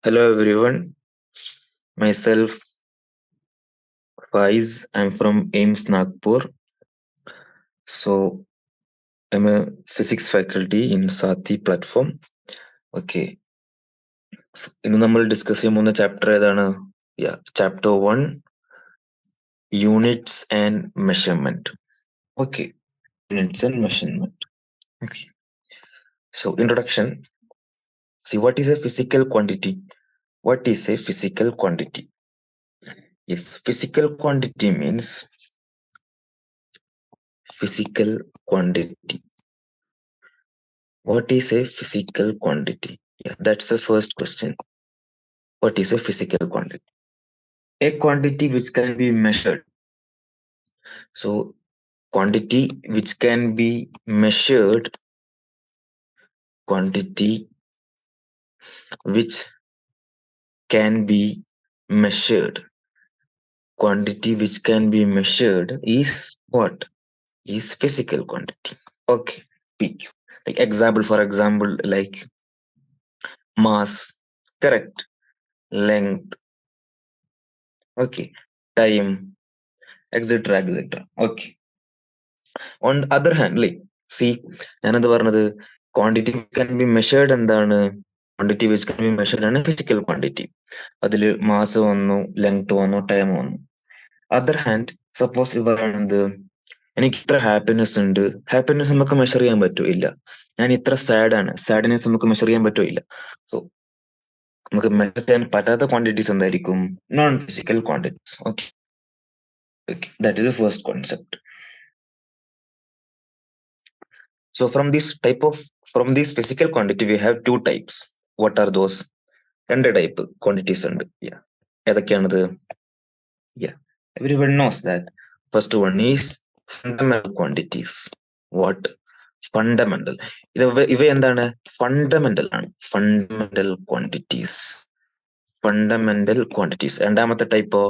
Hello everyone, myself Faiz. I'm from AIMS Nagpur. So I'm a physics faculty in Sati platform. Okay. ഇന്ന് നമ്മൾ discuss ചെയ്യാൻ പോകുന്ന chapter ഏതാണ്? Chapter 1 units and measurement. Okay. Units and measurement. Okay. So introduction. See, what is a physical quantity? What is a physical quantity? Yes, physical quantity means physical quantity. What is a physical quantity? Yeah, that's the first question. What is a physical quantity? A quantity which can be measured. So, quantity which can be measured, quantity which can be measured, quantity which can be measured is what? Is physical quantity. Okay, PQ. Like example, for example, like mass, correct, length, okay, time, etc. Okay. On the other hand, like see, ഞാനെന്ത് പറഞ്ഞത് quantity can be measured എന്താണ്? Quantity which can be measured ആണ് physical quantity. അതിൽ mass വന്നു, length വന്നു, time വന്നു. Other hand suppose ഇവരാണെന്ത്, എനിക്ക് ഇത്ര ഹാപ്പിനെസ് ഉണ്ട്, ഹാപ്പിനെസ് നമുക്ക് മെഷർ ചെയ്യാൻ പറ്റുമോ? ഇല്ല. ഞാൻ ഇത്ര സാഡ് ആണ്, സാഡ്നെസ് നമുക്ക് മെഷർ ചെയ്യാൻ പറ്റുമോ? ഇല്ല. സോ നമുക്ക് മെഷർ ചെയ്യാൻ പറ്റാത്ത ക്വാണ്ടിറ്റീസ് എന്തായിരിക്കും? Non physical quantities. Okay, that is the first concept. So from this physical quantity, we have two types. What are those? രണ്ട് ടൈപ്പ് ക്വാണ്ടിറ്റീസ് ഉണ്ട്. ഏതൊക്കെയാണത്? Everyone knows that. First one is fundamental quantities. What? Fundamental. ഇവ എന്താണ്? Fundamental ആണ്. Fundamental quantities. Fundamental quantities. രണ്ടാമത്തെ ടൈപ്പോ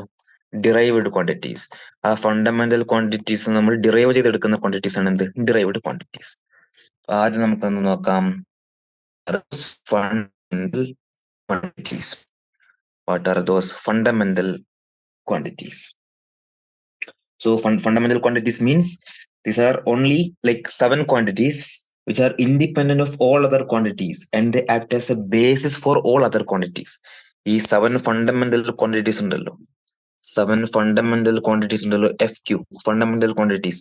derived quantities. ആ fundamental quantities നമ്മൾ derive ചെയ്തെടുക്കുന്ന quantities ആണ് എന്ത്? Derived quantities. ആദ്യം നമുക്കൊന്ന് നോക്കാം. Fundamental quantities. What are those fundamental quantities? So fundamental quantities means these are only like 7 quantities which are independent of all other quantities and they act as a basis for all other quantities. ഈ 7 fundamental quantities ഉണ്ടല്ലോ, 7 fundamental quantities ഉണ്ടല്ലോ, FQ fundamental quantities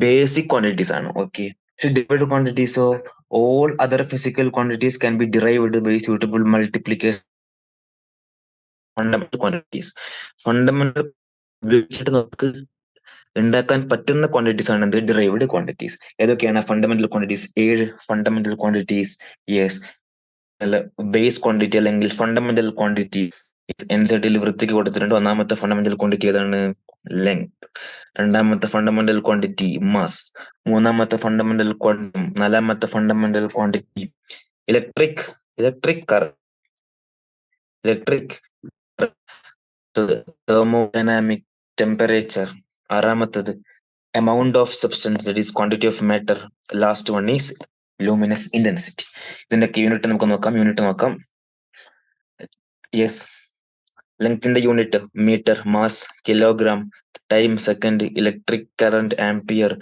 basic quantities ആണ്. Okay. So derived quantities of all other physical quantities can be derived by suitable multiplication. Fundamental quantities. Fundamental വെച്ചിട്ട് നമുക്ക് ഉണ്ടാക്കാൻ പറ്റുന്ന quantities ആണ് എന്ത്? Derived quantities. ഏതൊക്കെയാണ് fundamental quantities? 7 fundamental quantities. Yes, base quantity അല്ലെങ്കിൽ fundamental quantity എൻസെറ്റിൽ വൃത്തിക്ക് കൊടുത്തിട്ടുണ്ട്. ഒന്നാമത്തെ ഫണ്ടമെന്റൽ ക്വാണ്ടിറ്റി ഏതാണ്? ലെങ്ത്. രണ്ടാമത്തെ ഫണ്ടമെന്റൽ ക്വാണ്ടിറ്റി മാസ്. മൂന്നാമത്തെ ഫണ്ടമെന്റൽ ക്വാണ്ടിറ്റി, നാലാമത്തെ fundamental quantity electric current, thermodynamic temperature. ആറാമത്തത് amount of substance, that is quantity of matter. Last one is luminous intensity. ഇതിന്റെയൊക്കെ യൂണിറ്റ് നമുക്ക് നോക്കാം. യൂണിറ്റ് നോക്കാം. യെസ്, ലെങ്ത്തിന്റെ unit metre, mass kilogram, time second, electric current ampere,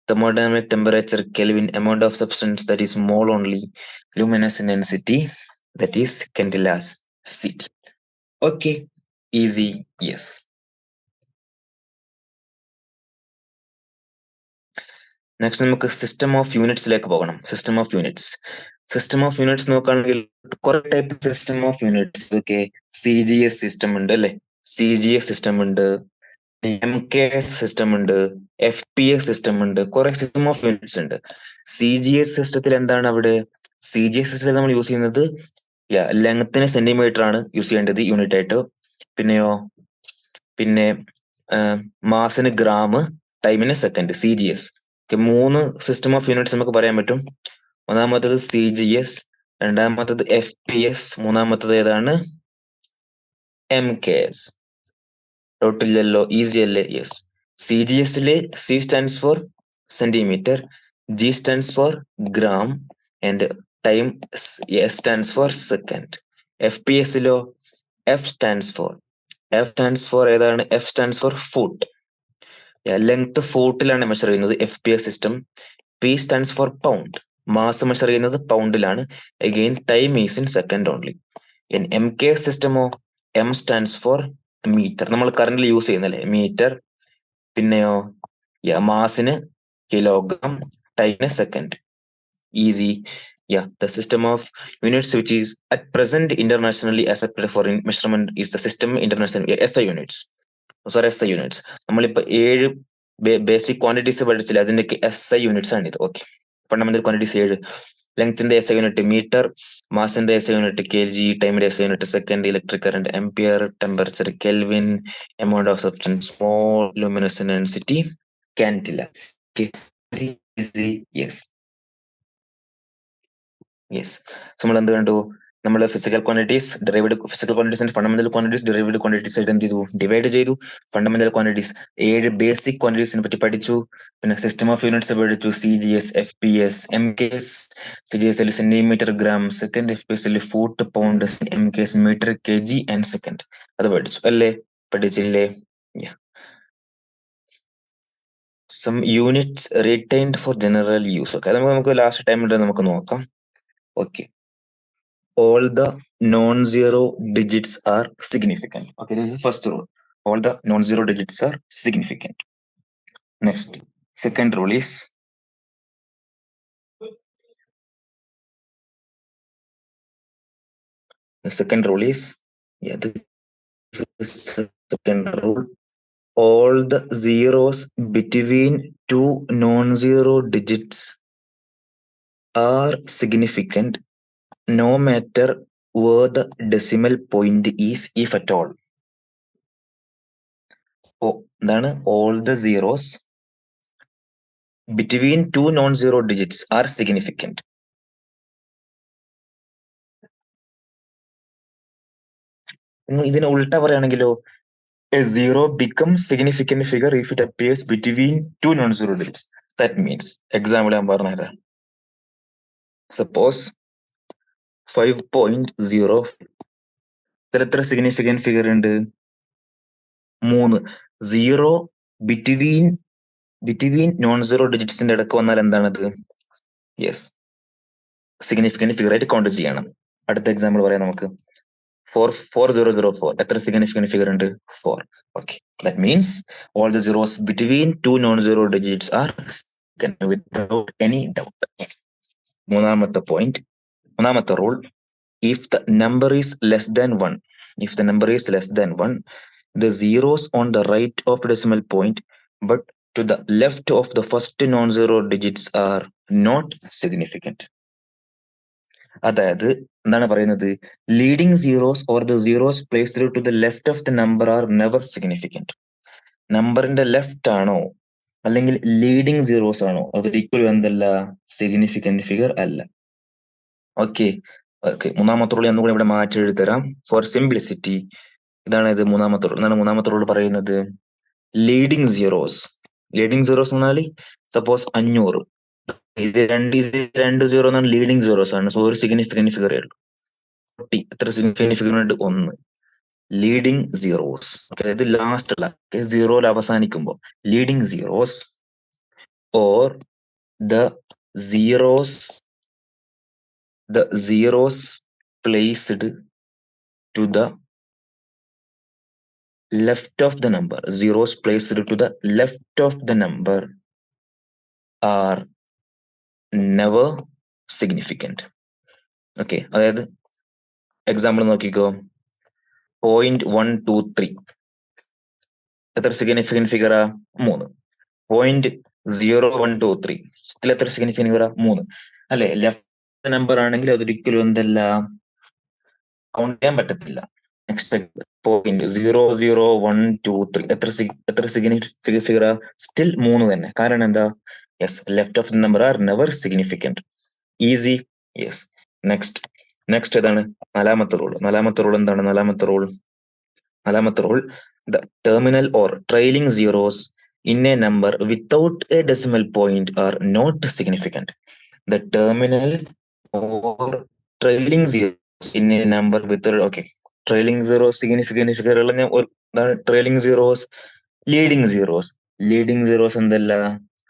thermodynamic temperature Kelvin, amount of substance that is mole only, luminous intensity that is candelas CT. Okay, easy. Yes. Next നമുക്ക് system of യൂണിറ്റ്സിലേക്ക് പോകണം. System of units നോക്കുകയാണെങ്കിൽ കുറെ type system of units. Okay, CGS system ഉണ്ട് അല്ലെ, CGS system ഉണ്ട്, MKS system ഉണ്ട്, FPS system ഉണ്ട്, കുറെ സിസ്റ്റം ഓഫ് യൂണിറ്റ്സ് ഉണ്ട്. CGS സിസ്റ്റത്തിൽ എന്താണ്? അവിടെ CGS സിസ്റ്റത്തിൽ നമ്മൾ യൂസ് ചെയ്യുന്നത് ലെങ്ത്തിന് സെന്റിമീറ്റർ ആണ് യൂസ് ചെയ്യേണ്ടത് യൂണിറ്റ് ആയിട്ട്. പിന്നെ മാസിന് ഗ്രാം, ടൈമിന് second. CGS 3 system of units നമുക്ക് പറയാൻ പറ്റും. ഒന്നാമത്തത് CGS, രണ്ടാമത്തത് FPS, മൂന്നാമത്തത് ഏതാണ്? MKS. ഡൗട്ടില്ലല്ലോ, ഈസി അല്ലേ? യെസ്. CGSലെ C stands for centimetre, G stands for gram and time S stands for second. FPS ലോ F stands for ഏതാണ്? F stands for foot. Length ഫൂട്ടിലാണ് മെഷർ ചെയ്യുന്നത് FPS system. P stands for pound. Mass measure ചെയ്യുന്നത് പൗണ്ടിലാണ്. Again time is in second only. In MK സിസ്റ്റമോ M stands for metre. നമ്മൾ current use ചെയ്യുന്നല്ലേ metre. പിന്നെയോ മാസിന് കിലോഗ്രാം, ടൈമിന് second. Easy. The system of units which is at present internationally accepted for measurement is the system international SI units. SI units. നമ്മളിപ്പോ 7 basic quantities പഠിച്ചില്ല, അതിന്റെയൊക്കെ SI units ആണ് ഇത്. Okay, fundamental quantities 7. ലെങ്ത്തിന്റെ SI unit metre, മാസിന്റെ SI unit kg, ടൈമിന്റെ SI unit second, electric current ampere, temperature kelvin, amount of substance mole, luminescent density candela. Okay, very easy. Yes. നമ്മൾ എന്ത് കണ്ടു? നമ്മൾ physical quantities, derived physical quantities and fundamental quantities, derived quantities ആയിട്ട് എന്ത് ചെയ്തു? Divide ചെയ്തു. Fundamental quantities 7 basic ക്വാണ്ടിറ്റീസിനെ പറ്റി പഠിച്ചു. പിന്നെ സിസ്റ്റം ഓഫ് യൂണിറ്റ്സ് പഠിച്ചു. CGS, FPS, MKs. CGS centimetre, gram, second. FPS foot, pound, MKs metre, kg and second. അത് പഠിച്ചു അല്ലേ? പഠിച്ചില്ലേ? Some units retained for general use. Okay, അത് നമുക്ക് ലാസ്റ്റ് ടൈം നമുക്ക് നോക്കാം. Okay. All the non-zero digits are significant. Okay, this is the first rule. All the non-zero digits are significant. Next, second rule is the second rule is second rule. All the zeros between two non-zero digits are significant no matter where the decimal point is, if at all. എന്താണ്? All the zeros between two non-zero digits are significant. ഇതിന് ഉൾട്ട പറയുകയാണെങ്കിലോ, a zero becomes significant figure if it appears between two non-zero digits. That means, example ഞാൻ പറഞ്ഞുതരാം. Suppose 5.0 എത്ര significant figure ഉണ്ട്? 3. 0 between non-zero ഡിജിറ്റ്സിന്റെ ഇടക്ക് വന്നാൽ എന്താണത്? Yes, significant figure ആയിട്ട് count ചെയ്യണം. അടുത്ത എക്സാമ്പിൾ പറയാം നമുക്ക്. 4004 എത്ര സിഗ്നിഫിക്കന്റ് ഫിഗർ ഉണ്ട്? 4. Okay, that means all the zeros between two non-zero digits are significant without any doubt. മൂന്നാമത്തെ പോയിന്റ്, മൂന്നാമത്തെ rule. If the number is less than 1, the zeros on the right of the decimal point but to the left of the first non-zero digits are not significant. അതായത് എന്താണ് പറയുന്നത്? Leading zeros or the zeros placed to the left of the number are never significant. നമ്പറിന്റെ left ആണോ അല്ലെങ്കിൽ leading zeros ആണോ, അതൊരിക്കലും എന്തല്ല? Significant figure അല്ല. ഓക്കെ. മൂന്നാമത്തെ റൂൾ ഒന്നുകൂടി ഇവിടെ മാറ്റി എഴുതരാം ഫോർ സിംപ്ലിസിറ്റി. ഇതാണ് ഇത് മൂന്നാമത്തെ റൂൾ. എന്താണ് മൂന്നാമത്തെ റൂൾ പറയുന്നത്? ലീഡിങ് സീറോസ് എന്ന് പറഞ്ഞാൽ സപ്പോസ് 500, ഇത് രണ്ട് സീറോ എന്നാണ് ലീഡിങ് സീറോസ് ആണ്. സോ ഒരു സിഗ്നിഫിക്കന്റ് ഫിഗർ ഉള്ളൂ. 40 എത്ര സിഗ്നിഫിക്കന്റ് ഫിഗർ ഉണ്ട്? 1. Leading zeros. അതായത് ലാസ്റ്റ് ഉള്ള സീറോയിൽ അവസാനിക്കുമ്പോ leading zeros or the zeros placed to the left of the number. Zeros placed to the left of the number are never significant. Okay, അതായത് example നോക്കിക്കോ. 0.123 എത്ര സിഗ്നിഫിക്കന്റ് ഫിഗറാ? 3. 0.0123 സ്റ്റിൽ എത്ര significant ഫിഗറാ? 3 അല്ലെ? Left number ആണെങ്കിൽ അതൊരിക്കലും എന്തല്ല, കൗണ്ട് ചെയ്യാൻ പറ്റത്തില്ല. നെക്സ്റ്റ് 0.00123 എത്ര സിഗ്നിഫിക്കന്റ് ഫിഗറാ? സ്റ്റിൽ 3 തന്നെ. കാരണം എന്താ? Yes, left of the number are never significant. Easy. Yes. Next ഏതാണ്? നാലാമത്തെ റൂൾ എന്താണ്? നാലാമത്തെ rule the terminal or trailing zeros in a number without a decimal point are not significant. The terminal or trailing zeros in a number with okay, trailing zeros, significant figure trailing zeros, leading zeros എന്തല്ല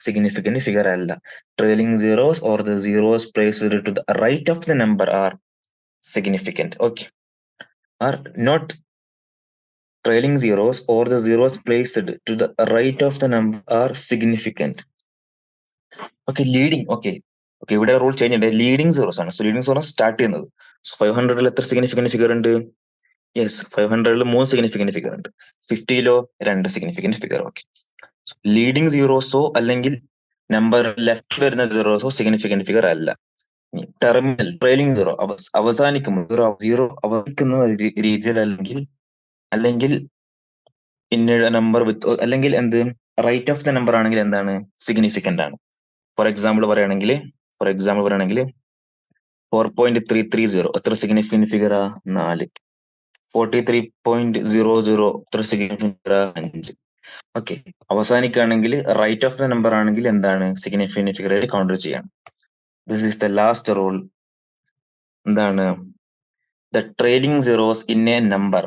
significant figure അല്ല. Trailing zeros or the zeros placed to the right of the number are significant. Okay, are not trailing zeros or the zeros placed to the right of the number are significant. Okay, leading. Okay, okay, ഇവിടെ rule change ഉണ്ട്. Leading zeros ആണ്. So leading zero start ചെയ്യുന്നത്. So 500 എത്ര significant figure ഉണ്ട്? Yes, 500 3 significant figure ഉണ്ട്. 50 2 significant figure. Okay, leading സീറോസോ അല്ലെങ്കിൽ number left വരുന്ന സീറോസോ significant figure അല്ല. ടെർമിനൽ ട്രെയിലിംഗ് സീറോ അവസാനിക്കുമ്പോൾ സീറോ അവസാനിക്കുന്ന രീതിയിൽ അല്ലെങ്കിൽ പിന്നീട് നമ്പർ വിത്ത് അല്ലെങ്കിൽ എന്ത് റൈറ്റ് ഓഫ് ദ നമ്പർ ആണെങ്കിൽ എന്താണ് സിഗ്നിഫിക്കന്റ് ആണ്. ഫോർ എക്സാമ്പിൾ പറയുകയാണെങ്കിൽ 4.330 എത്ര സിഗ്നിഫിക്കന്റ് ഫിഗറാ? 4. 43.00 എത്ര സിഗ്നിഫിക്കന്റ് ഫിഗറാ? 5. ഓക്കെ, അവസാനിക്കുകയാണെങ്കിൽ റൈറ്റ് ഓഫ് ദ നമ്പർ ആണെങ്കിൽ എന്താണ് സിഗ്നിഫിക്കന്റ് ഫിഗർ ആയിട്ട് കൗണ്ടർ ചെയ്യണം. This is the last rule. എന്താണ്? The trailing zeros in a number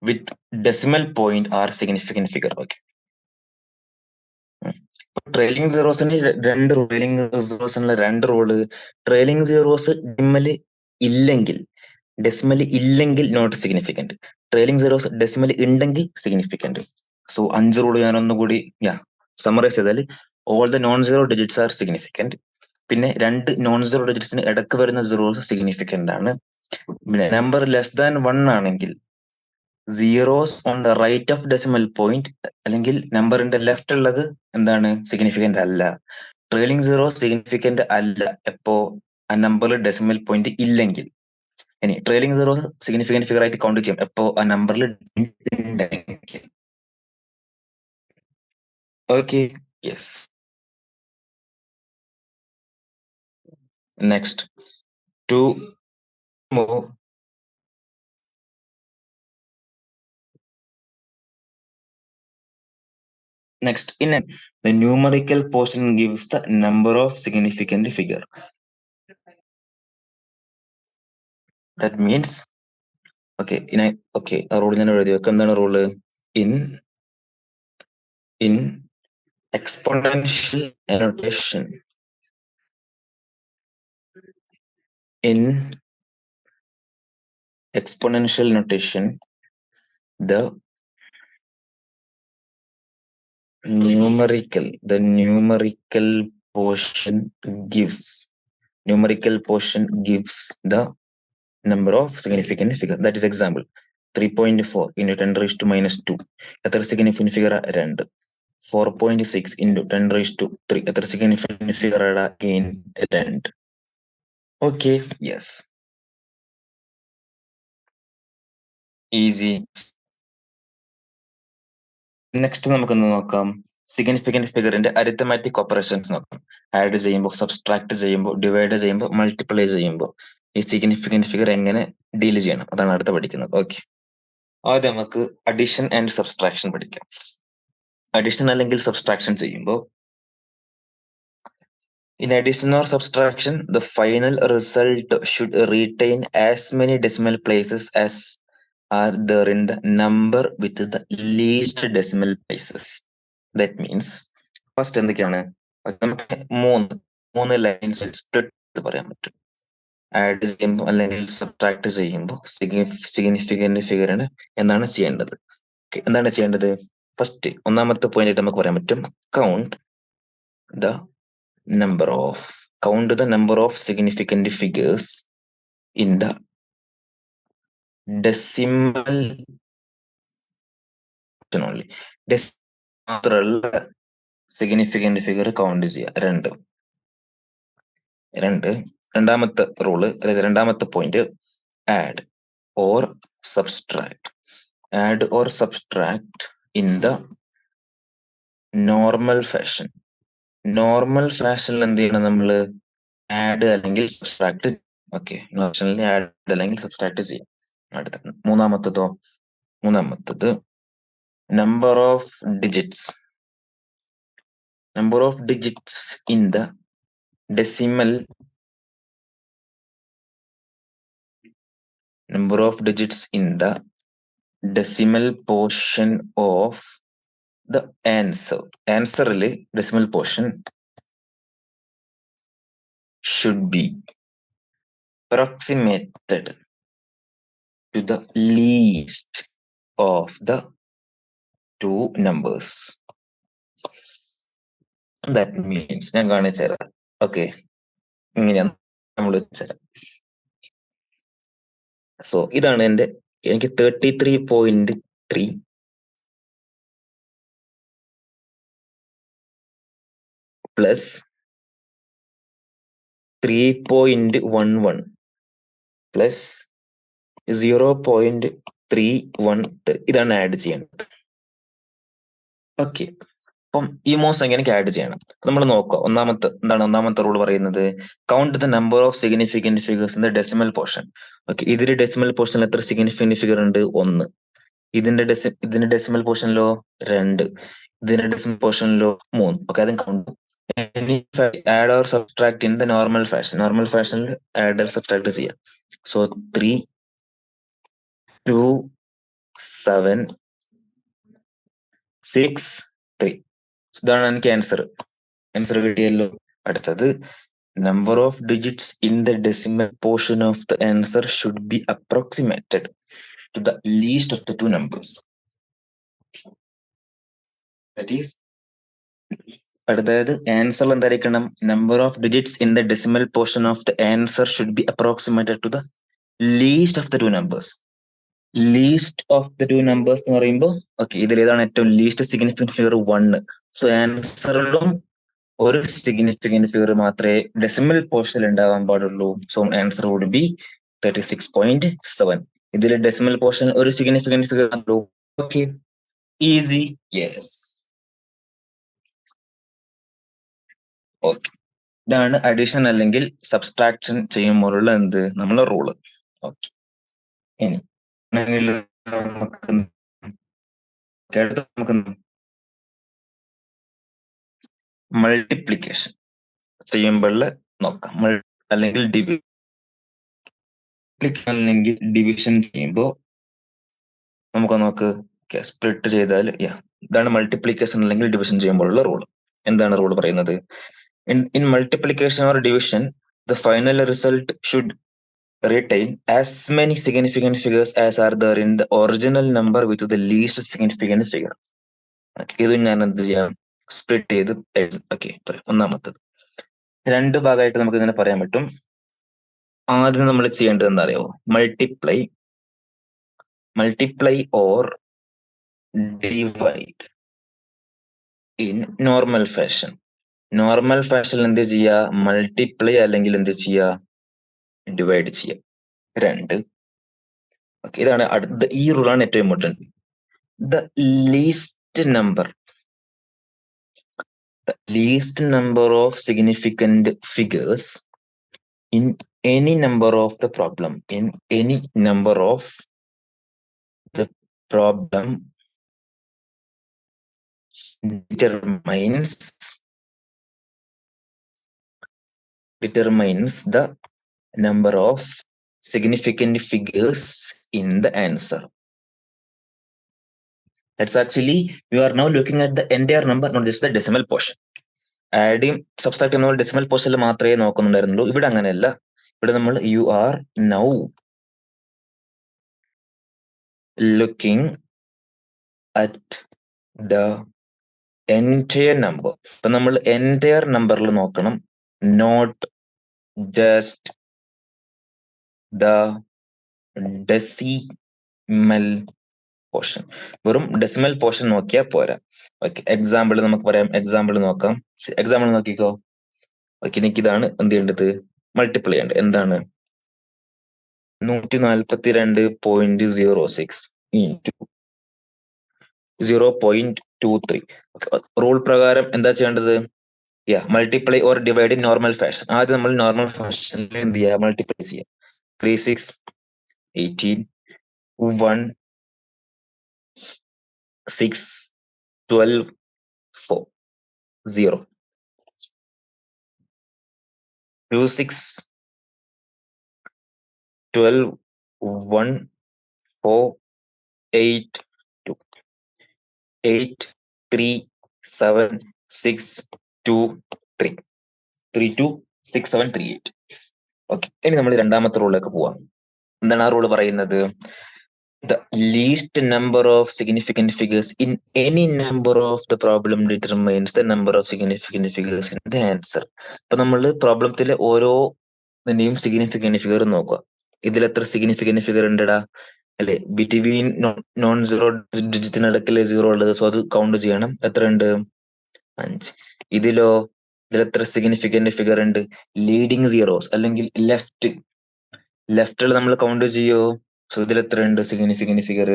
with decimal point are significant figure. Okay, trailing സീറോസിന് രണ്ട് റോള്. ട്രെയിലിംഗ് സീറോസ് ഡെസിമൽ ഇല്ലെങ്കിൽ not significant. Trailing zeros decimal ഉണ്ടെങ്കിൽ significant. So 5 rule ഞാനൊന്നുകൂടി summarise ചെയ്താൽ all the non zero digits are significant. പിന്നെ 2 non zero ഡിജിറ്റ്സിന് ഇടക്ക് വരുന്ന zeros significant ആണ്. പിന്നെ നമ്പർ ലെസ് ദാൻ 1 ആണെങ്കിൽ zeros on the right of decimal point അല്ലെങ്കിൽ നമ്പറിന്റെ ലെഫ്റ്റ് ഉള്ളത് എന്താണ് സിഗ്നിഫിക്കന്റ് അല്ല. ട്രെയിലിംഗ് സീറോ സിഗ്നിഫിക്കന്റ് അല്ല എപ്പോ ആ നമ്പറിൽ ഡെസിമൽ പോയിന്റ് ഇല്ലെങ്കിൽ. ഇനി ട്രെയിലിംഗ് സീറോ സിഗ്നിഫിക്കന്റ് ഫിഗർ ആയിട്ട് കൗണ്ട് ചെയ്യും എപ്പോ ആ നമ്പറിൽ ഉണ്ടെങ്കിൽ. Okay, yes. Next, to more. Next, the numerical portion gives the number of significant figure. That means, okay, a rule ഞാൻ എഴുതി വെക്കാം. എന്താണ് rule? in exponential notation, the numerical portion gives the number of significant figure. That is example 3.4 into 10 raised to minus 2 എത്ര significant figure? 2. 4.6 into 10 raised to 3 എത്ര significant figure? Again 2. Okay, yes, easy. Next നമുക്കൊന്ന് നോക്കാം significant ഫിഗറിന്റെ arithmetic operations നോക്കാം. Add ചെയ്യുമ്പോൾ, subtract ചെയ്യുമ്പോൾ, divide ചെയ്യുമ്പോൾ, multiply ചെയ്യുമ്പോൾ ഈ സിഗ്നിഫിക്കന്റ് ഫിഗർ എങ്ങനെ ഡീൽ ചെയ്യണം അതാണ് അടുത്ത പഠിക്കുന്നത്. ഓക്കെ, ആദ്യം നമുക്ക് അഡിഷൻ ആൻഡ് സബ്സ്ട്രാക്ഷൻ പഠിക്കാം. അഡിഷൻ അല്ലെങ്കിൽ സബ്സ്ട്രാക്ഷൻ ചെയ്യുമ്പോൾ in addition or subtraction, the final result should retain as many decimal places as are there in the number with the least decimal places. That means first എന്തൊക്കെയാണ് നമുക്ക് മൂന്ന് lines split പറയാൻ പറ്റും. Add ചെയ്യുമ്പോൾ അല്ലെങ്കിൽ subtract ചെയ്യുമ്പോൾ significant ഫിഗറിന് എന്താണ് ചെയ്യേണ്ടത്? എന്താണ് ചെയ്യേണ്ടത്? ഫസ്റ്റ് ഒന്നാമത്തെ പോയിന്റ് ആയിട്ട് നമുക്ക് പറയാൻ പറ്റും count the number of significant figures in the decimal only. മാത്രമുള്ള സിഗ്നിഫിക്കന്റ് ഫിഗർ കൗണ്ട് ചെയ്യുക. രണ്ടാമത്തെ റൂള്, അതായത് രണ്ടാമത്തെ point add or subtract in the normal fashion. Normal ഫാഷനിൽ എന്ത് ചെയ്യണം? നമ്മള് ആഡ് അല്ലെങ്കിൽ സബ്സ്ട്രാക്ട്. ഓക്കെ, നോർമലി ആഡ് അല്ലെങ്കിൽ സബ്സ്ട്രാക്ട് ചെയ്യാം. അടുത്ത മൂന്നാമത്തത് number of digits in the decimal number of digits in the decimal portion of the answer. Answer decimal portion should be approximated to the least of the two numbers. That means ഞാൻ കാണിച്ചു തരാം. Okay, ഇങ്ങനെയാണ് നമ്മൾ വെച്ചുതരാം. So ഇതാണ് എനിക്ക് 33.3 plus 3.11 plus 0.313 ഇതാണ് add ചെയ്യേണ്ടത്. Okay, അപ്പം ഈ മൂന്ന് സംഖ്യ എനിക്ക് ആഡ് ചെയ്യണം. നമ്മൾ നോക്കുക, ഒന്നാമത്തെ റൂൾ പറയുന്നത് count the number of significant figures in the decimal portion. Okay, ഇതിൽ ഡെസിമൽ പോർഷനിൽ എത്ര സിഗ്നിഫിക്കന്റ് ഫിഗർ ഉണ്ട്? 1. ഇതിന്റെ ഡെസിമൽ പോർഷനിലോ 2. ഇതിന്റെ ഡെസിമൽ പോർഷനിലോ 3. ഓക്കെ, അതും count. Add or subtract in the normal fashion. Normal ഫാഷനിൽ ആഡ് ഓർ സബ്ട്രാക്ട് ചെയ്യാം. സോ 3, 2, 7, 6, 3. ഇതാണ് എനിക്ക് ആൻസർ കിട്ടിയല്ലോ. അടുത്തത് number of digits in the decimal portion of the answer should be approximated to the least of the two numbers. That is, അടുത്തത് answer എന്തായിരിക്കണം? Number of digits in the decimal portion of the answer should be approximated to the least of the two numbers. Least of the two numbers എന്ന് പറയുമ്പോൾ okay, ഇതിൽ ഏതാണ് ഏറ്റവും least significant figure? 1. So ആൻസറിലും ഒരു significant ഫിഗർ മാത്രമേ decimal പോർഷനിൽ ഉണ്ടാവാൻ പാടുള്ളൂ. So answer would be 36.7. ഇതിൽ ഡെസിമൽ പോർഷൻ ഒരു സിഗ്നിഫിക്കന്റ് ഫിഗർ ഉള്ളൂ. Okay, easy. യെസ്. ഓക്കെ, ഇതാണ് അഡീഷൻ അല്ലെങ്കിൽ സബ്സ്ട്രാക്ഷൻ ചെയ്യുമ്പോഴുള്ള നമ്മളെ റൂള്. ഓക്കെ, ഇനി നമുക്ക് മൾട്ടിപ്ലിക്കേഷൻ ചെയ്യുമ്പോൾ നോക്കാം. അല്ലെങ്കിൽ ഡിവിഷൻ ചെയ്യുമ്പോൾ നമുക്ക് സ്പ്ലിറ്റ് ചെയ്താൽ ഇതാണ് മൾട്ടിപ്ലിക്കേഷൻ അല്ലെങ്കിൽ ഡിവിഷൻ ചെയ്യുമ്പോഴുള്ള റൂൾ. എന്താണ് റൂൾ പറയുന്നത്? In multiplication or division the final result should retain as many significant figures as are there in the original number with the least significant figure. ഇത് ഞാൻ എന്ത് ചെയ്യാം? സ്പ്ലിറ്റ് ചെയ്ത്. ഓക്കെ, ഒന്നാമത്തത് 2 ഭാഗമായിട്ട് നമുക്ക് ഇതിനെ പറയാൻ പറ്റും. ആദ്യം നമ്മൾ ചെയ്യേണ്ടത് എന്താ അറിയാവോ? Multiply or divide in normal fashion. Normal ഫാഷനിൽ എന്ത് ചെയ്യുക? മൾട്ടിപ്ലൈ അല്ലെങ്കിൽ എന്ത് ചെയ്യുക? ഡിവൈഡ് ചെയ്യുക. 2. ഓക്കെ, ഇതാണ് ഈ റൂളാണ് ഏറ്റവും important. The least number of significant figures in any number of the problem determines the number of significant figures in the answer. That's actually, you are now looking at the entire number, not just the decimal portion. ആഡും subtract നമ്മൾ decimal പോർഷനിൽ മാത്രമേ നോക്കുന്നുണ്ടായിരുന്നുള്ളൂ. ഇവിടെ അങ്ങനെയല്ല. ഇവിടെ നമ്മൾ you are now looking at the entire number. ഇപ്പൊ നമ്മൾ എൻറ്റയർ നമ്പറിൽ നോക്കണം, not just the decimal portion. വെറും ഡെസിമൽ പോർഷൻ നോക്കിയാൽ പോരാ. ഓക്കെ, എക്സാമ്പിൾ നമുക്ക് പറയാം. എക്സാമ്പിൾ നോക്കിക്കോ. ഓക്കെ, എനിക്കിതാണ് എന്ത് ചെയ്യേണ്ടത്? മൾട്ടിപ്ലൈ ചെയ്യേണ്ടത്. എന്താണ്? 142.06 ഇൻറ്റു 0.23. റൂൾ പ്രകാരം എന്താ ചെയ്യേണ്ടത്? Multiply or divide in normal fashion. ആദ്യം നമ്മൾ നോർമൽ ഫാഷനിൽ എന്ത് ചെയ്യുക? മൾട്ടിപ്ലൈ ചെയ്യാം. 3, 6, 18, 1, 6, 12, 4, 0, 2, 6, 12, 1 4 8 2 8 3 7 6 2 3 3 2 6 7 3 8. ഓക്കെ, ഇനി നമ്മൾ രണ്ടാമത്തെ റൂളിലേക്ക് പോവാം. എന്താണ് ആ റൂള് പറയുന്നത്? The least number of significant figures in any number of the problem determines the number of significant figures in the answer. ഇപ്പൊ നമ്മൾ പ്രോബ്ലത്തിലെ ഓരോ സിഗ്നിഫിക്കന്റ് ഫിഗർ നോക്കുക. ഇതിൽ എത്ര സിഗ്നിഫിക്കന്റ് ഫിഗർ ഉണ്ടടാ? അല്ലെ, ബിറ്റ്വീൻ നോൺ സീറോ ഡിജിറ്റിനിടക്കല്ലേ സീറോ ഉള്ളത്. സോ അത് കൗണ്ട് ചെയ്യണം. എത്ര ഉണ്ട്? 5. ഇതിലോ? ഇതിലെത്ര സിഗ്നിഫിക്കന്റ് ഫിഗർ ഉണ്ട്? ലീഡിങ് സീറോസ് അല്ലെങ്കിൽ ലെഫ്റ്റിൽ നമ്മൾ കൗണ്ട് ചെയ്യോ? സോ ഇതിൽ എത്ര ഉണ്ട് സിഗ്നിഫിക്കന്റ് ഫിഗർ?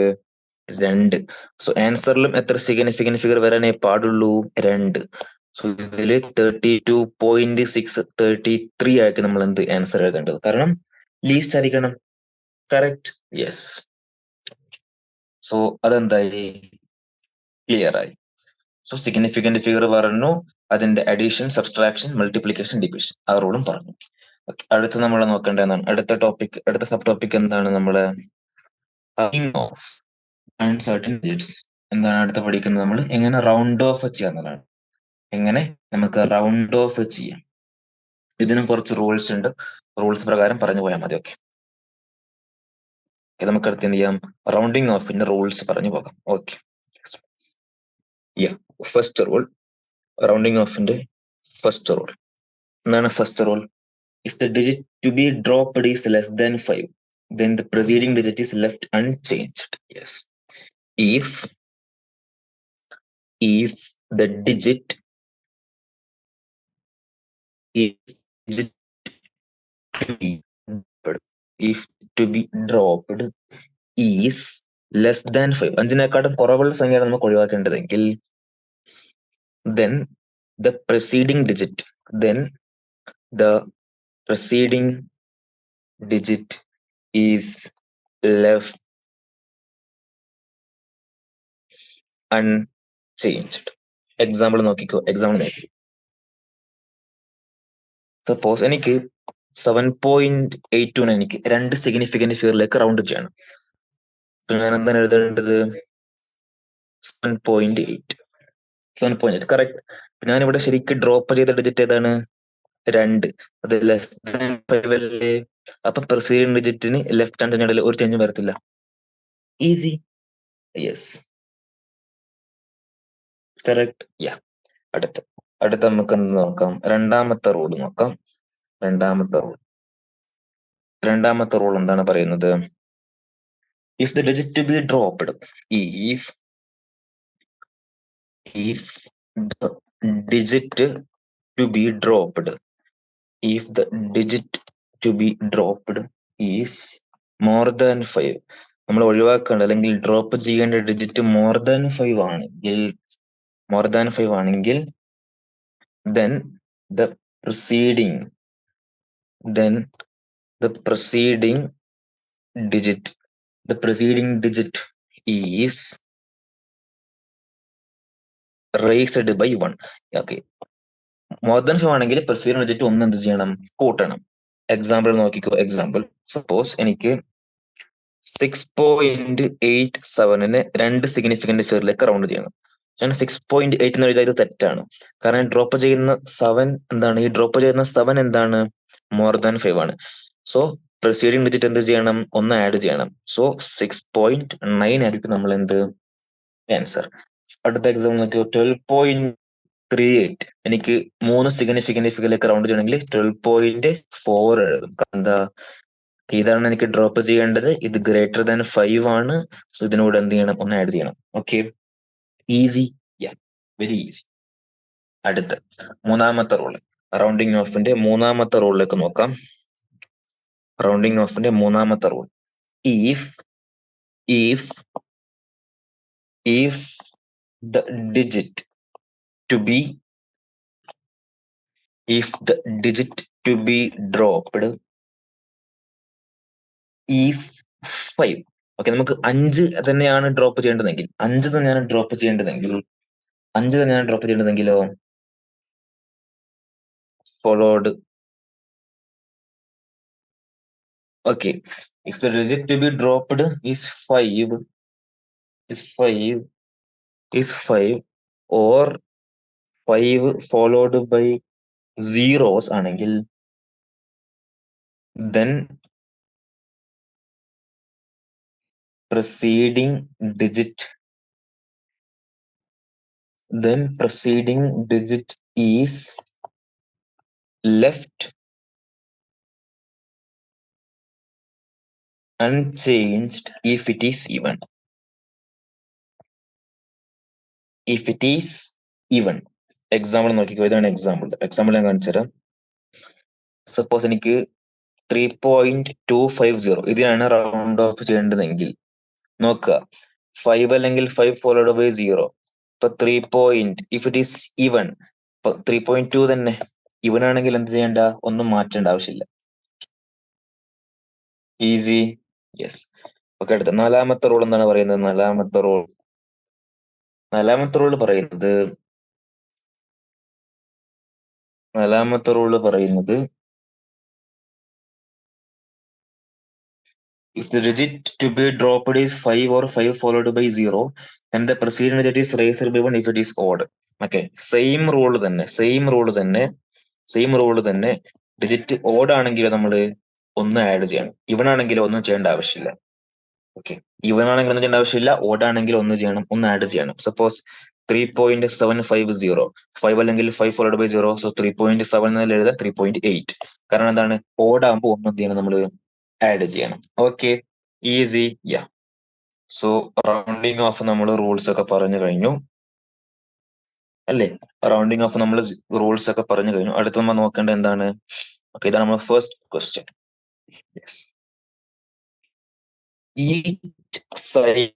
2. സോ ആൻസറിലും എത്ര സിഗ്നിഫിക്കന്റ് ഫിഗർ വരാനേ പാടുള്ളൂ? 2. സോ ഇതില് 32.6 33 ആയിട്ട് നമ്മൾ എന്ത് ആൻസർ എഴുതേണ്ടത്? കാരണം ലീസ്റ്റ് ആയിരിക്കണം. കറക്റ്റ്? യെസ്. സോ അതെന്തായി? ക്ലിയർ ആയി. സോ സിഗ്നിഫിക്കന്റ് ഫിഗർ പറഞ്ഞു, അതിന്റെ അഡീഷൻ, സബ്ട്രാക്ഷൻ, മൾട്ടിപ്ലിക്കേഷൻ, ഡിവിഷൻ ആ റൂളും പറഞ്ഞു. അടുത്ത് നമ്മൾ നോക്കേണ്ട എന്താണ്? അടുത്ത സബ് ടോപ്പിക് എന്താണ്? നമ്മള് ഓഫ് അൺസർട്ടൻ ഡിജിറ്റ്സ്. എന്താണ് അടുത്ത് പഠിക്കുന്നത്? നമ്മൾ എങ്ങനെ റൗണ്ട് ഓഫ് ചെയ്യാവുന്നതാണ്. എങ്ങനെ നമുക്ക് റൗണ്ട് ഓഫ് ചെയ്യാം. ഇതിനും കുറച്ച് റൂൾസ് ഉണ്ട്. റൂൾസ് പ്രകാരം പറഞ്ഞു പോയാൽ മതി. ഓക്കെ, നമുക്ക് അടുത്ത് എന്ത് ചെയ്യാം? റൗണ്ടിങ് ഓഫിന്റെ റൂൾസ് പറഞ്ഞു പോകാം. ഓക്കെ, ഫസ്റ്റ് റൂൾ, റൗണ്ടിങ് ഓഫിന്റെ ഫസ്റ്റ് റൂൾ എന്താണ്? First rule, if the digit to be dropped is less than 5, then the preceding digit is left unchanged. Yes. If the digit to be dropped is less than 5, അഞ്ചിനെക്കാട്ടും കുറവുള്ള സംഖ്യയാണ് നമുക്ക് ഒഴിവാക്കേണ്ടതെങ്കിൽ, then the preceding digit is left unchanged. Example നോക്കിക്കോ. Suppose എനിക്ക് 7.82 എനിക്ക് 2 significant ഫിഗറിലേക്ക് round ചെയ്യണം. ഞാൻ എന്താണ് എഴുതേണ്ടത്? 7.8. കറക്റ്റ്. ഞാനിവിടെ ശരിക്കും ഡ്രോപ്പ് ചെയ്ത ഡിജിറ്റ് ഏതാണ്? 2. അത് ലെസ് ദാൻ 5 അല്ലേ? അപ്പൊ പ്രിസീഡിങ് ഡിജിറ്റിന് ലെഫ്റ്റ് ഹാൻഡ് സൈഡിൽ ഒരു ചേഞ്ചും വരത്തില്ല. ഈസി. Yes, correct. അടുത്ത നമുക്ക് എന്ത് നോക്കാം? രണ്ടാമത്തെ റൂൾ നോക്കാം. രണ്ടാമത്തെ റൂൾ എന്താണ് പറയുന്നത്? If the digit to be dropped, if the digit to be dropped is more than 5, നമ്മൾ ഒഴിവാക്കേണ്ട അല്ലെങ്കിൽ ഡ്രോപ്പ് ചെയ്യേണ്ട ഡിജിറ്റ് more than 5 ആണെങ്കിൽ then the preceding digit is raised by 1. Okay, more than 5 ആണെങ്കിൽ പ്രിസീഡിങ് ഡിജിറ്റ് ഒന്ന് എന്ത് ചെയ്യണം? കൂട്ടണം. എക്സാമ്പിൾ നോക്കിക്കോ. സപ്പോസ് എനിക്ക് 6.87 2 സിഗ്നിഫിക്കന്റ് ഫിഗറിലേക്ക് റൗണ്ട് ചെയ്യണം. ഞാൻ 6.8 എന്ന് എഴുതിയത് തെറ്റാണ്. കാരണം ഡ്രോപ്പ് ചെയ്യുന്ന 7 എന്താണ്? മോർ ദാൻ 5 ആണ്. സോ പ്രിസീഡിങ് ഡിജിറ്റ് എന്ത് ചെയ്യണം? ഒന്ന് ആഡ് ചെയ്യണം. സോ 6.9 ആയിരിക്കും നമ്മൾ എന്ത് ആൻസർ. അടുത്ത എക്സാമ്പിൾ നോക്കിയോ. 12.38 എനിക്ക് 3 സിഗ്നിഫിക്കന്റ് ഫിഗറിലേക്ക് റൗണ്ട് ചെയ്യണമെങ്കിൽ 12.4 എഴുതും. എന്താ? ഇതാണ് എനിക്ക് ഡ്രോപ്പ് ചെയ്യേണ്ടത്. ഇത് ഗ്രേറ്റർ ദാൻ 5 ആണ്. സോ ഇതിനോട് എന്ത് ചെയ്യണം? ഒന്ന് ആഡ് ചെയ്യണം. Okay, easy. Very easy. അടുത്ത മൂന്നാമത്തെ റൂള്, റൗണ്ടിങ് ഓഫിന്റെ മൂന്നാമത്തെ റൂളിലേക്ക് നോക്കാം. മൂന്നാമത്തെ rule, if the digit to be dropped is 5. Okay, നമുക്ക് 5 തന്നെയാണ് ഡ്രോപ്പ് ചെയ്യേണ്ടതെങ്കിലോ followed. Okay, If the digit to be dropped is 5, is 5, is 5, or 5 followed by zeros ആണെങ്കിൽ, then preceding digit is left unchanged if it is even. If it is even. Example നോക്കിക്കോ, ഇതാണ് example ഞാൻ കാണിച്ചുതരാം. Suppose എനിക്ക് 3.250 ഇതിനാണ് round of ചെയ്യേണ്ടതെങ്കിൽ നോക്കുക, 5 അല്ലെങ്കിൽ 5 followed by 0. ഇപ്പൊ 3 ഇഫ് ഇറ്റ് ഈസ് ഈവൻ, ഇപ്പൊ 3.2 തന്നെ ഇവൻ ആണെങ്കിൽ എന്ത് ചെയ്യണ്ട, ഒന്നും മാറ്റേണ്ട ആവശ്യമില്ല. ഈസി. യെസ്. ഓക്കെ, അടുത്ത നാലാമത്തെ റൂൾ എന്താണ് പറയുന്നത്? നാലാമത്തെ റൂള് പറയുന്നത് if the digit to be dropped is 5 or 5 followed by 0, then the preceding digit is raised by 1 if it is odd. Okay, same rule തന്നെ. ഡിജിറ്റ് ഓഡ് ആണെങ്കിൽ നമ്മൾ ഒന്ന് ആഡ് ചെയ്യണം, ഇവൻ ആണെങ്കിൽ ഒന്നും ചെയ്യേണ്ട ആവശ്യമില്ല. ഓക്കെ, ഇവൻ ആണെങ്കിൽ ഒന്നും ചെയ്യേണ്ട ആവശ്യമില്ല, ഓഡ് ആണെങ്കിൽ ഒന്ന് ചെയ്യണം, ഒന്ന് ആഡ് ചെയ്യണം. സപ്പോസ് 3.750, 5 അല്ലെങ്കിൽ 5 ഫോളോഡ് ബൈ 0, സോ 3.7 എന്നതിൽ എഴുതാം 3.8. കാരണം എന്താണ്, ഓഡ് ആകുമ്പോൾ ഒന്നും ചെയ്യണം, നമ്മൾ ആഡ് ചെയ്യണം. Okay, easy. Yeah. So rounding of നമ്മൾ റൂൾസ് ഒക്കെ പറഞ്ഞു കഴിഞ്ഞു അല്ലേ? റൗണ്ടിങ് ഓഫ് നമ്മൾ റൂൾസ് ഒക്കെ പറഞ്ഞു കഴിഞ്ഞു. അടുത്ത് നമ്മൾ നോക്കേണ്ടത് എന്താണ്? ഓക്കെ, ഇതാണ് നമ്മുടെ first question. Yes. Each side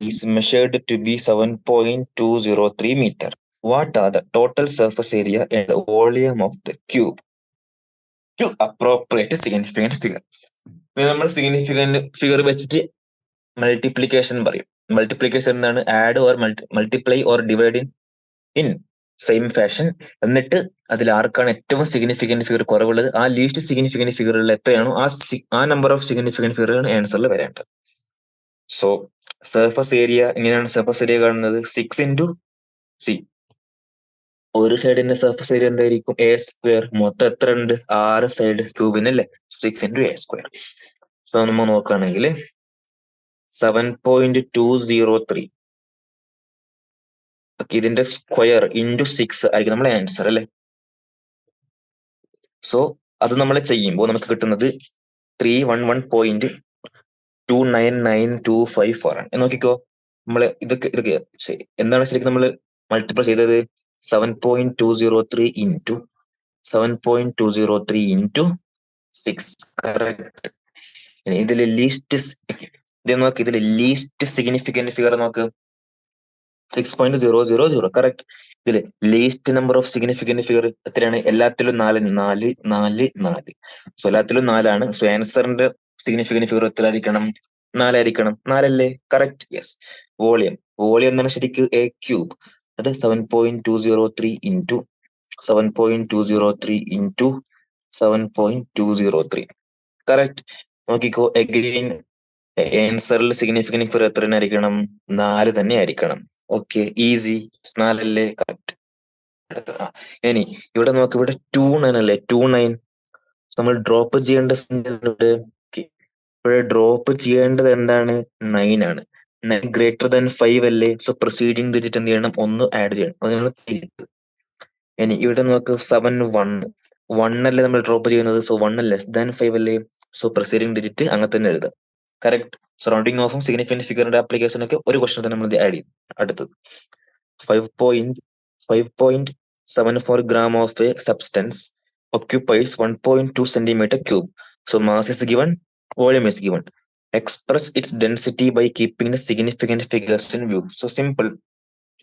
is measured to be 7.203 meter. What are the total surface area and the volume of the cube? To appropriate significant figure. നമ്മൾ സിഗ്നിഫിക്കന്റ് ഫിഗർ വെച്ചിട്ട് മൾട്ടിപ്ലിക്കേഷൻ പറയും. മൾട്ടിപ്ലിക്കേഷൻ എന്താണ്? Add or multiply or divide in same fashion. എന്നിട്ട് അതിൽ ആർക്കാണ് ഏറ്റവും significant figure കുറവുള്ളത്, ആ ലീസ്റ്റ് സിഗ്നിഫിക്കന്റ് ഫിഗറുകളിൽ എത്രയാണോ ആ നമ്പർ ഓഫ് സിഗ്നിഫിക്കന്റ് ഫിഗറാണ് ആൻസറിൽ വരേണ്ടത്. സോ സർഫസ് ഏരിയ എങ്ങനെയാണ് സർഫസ് ഏരിയ കാണുന്നത്? 6 ഇൻറ്റു സി. ഒരു സൈഡിന്റെ സർഫസ് ഏരിയ എന്തായിരിക്കും? A². മൊത്തം എത്ര ഉണ്ട്? 6 സൈഡ് ക്യൂബിനല്ലേ? 6 into A². സോ നമ്മൾ നോക്കുകയാണെങ്കിൽ 7.203 ഇതിന്റെ സ്ക്വയർ ഇൻറ്റു 6 ആയിരിക്കും നമ്മളെ ആൻസർ അല്ലേ? സോ അത് നമ്മൾ ചെയ്യുമ്പോൾ നമുക്ക് കിട്ടുന്നത് 311.29925 ആണ്. നോക്കിക്കോ, നമ്മള് ഇതൊക്കെ എന്താണ് ശരിക്കും നമ്മൾ മൾട്ടിപ്ലൈ ചെയ്തത്? 7.203 ഇൻറ്റു 7.203 ഇൻറ്റു 6. കറക്റ്റ്. ഇതിൽ ലീസ്റ്റ് സിഗ്നിഫിക്കന്റ് ഫിഗർ നോക്ക്, 6.000. കറക്റ്റ്. ഇതില് least number of significant figure എത്രയാണ്? എല്ലാത്തിലും 4. സോ എല്ലാത്തിലും 4 ആണ്. സോ ആൻസറിന്റെ സിഗ്നിഫിക്കന്റ് ഫിഗർ എത്ര ആയിരിക്കണം? 4 ആയിരിക്കണം. 4 അല്ലേ? കറക്റ്റ്. യെസ്. വോളിയം എന്താണ് ശരിക്കും? A cube. അത് 7.203 ഇൻറ്റു 7.203 ഇൻറ്റു 7.203. കറക്റ്റ്. നോക്കിക്കോ, അഗെയിൻ ആൻസറിൽ സിഗ്നിഫിക്കന്റ് ഫിഗർ എത്ര ആയിരിക്കണം? 4 തന്നെ ആയിരിക്കണം. Okay, easy. 4 അല്ലേ? കറക്റ്റ്. ഇനി ഇവിടെ നോക്ക്, ഇവിടെ 2.9 അല്ലേ? 2.9 നമ്മൾ ഡ്രോപ്പ് ചെയ്യേണ്ട ഇവിടെ ഡ്രോപ്പ് ചെയ്യേണ്ടത് എന്താണ്? 9 ആണ്. 9 ഗ്രേറ്റർ ദാൻ 5 അല്ലേ? സോ പ്രൊസീഡിങ് ഡിജിറ്റ് എന്ത് ചെയ്യണം? ഒന്ന് ആഡ് ചെയ്യണം. അതാണ്. ഇനി ഇവിടെ നോക്ക്, 1 അല്ലേ നമ്മൾ ഡ്രോപ്പ് ചെയ്യുന്നത്? സോ 1 ലെസ് ദാൻ 5 അല്ലേ? സോ പ്രൊസീഡിങ് ഡിജിറ്റ് അങ്ങനെ തന്നെ എഴുതാം. കറക്റ്റ്. സറൗണ്ടിങ് ഓഫും സിഗ്നിഫിക്കന്റ് ഫിഗറിന്റെ ആപ്ലിക്കേഷൻ ഒക്കെ ഒരു ക്വസ്റ്റൻ തന്നെ നമ്മൾ ആഡ് ചെയ്യും. അടുത്തത് 5.74 gram of a substance occupies 1.2 centimeter cube. So mass is given, volume is given. Express its density by keeping the significant figures in view. So simple.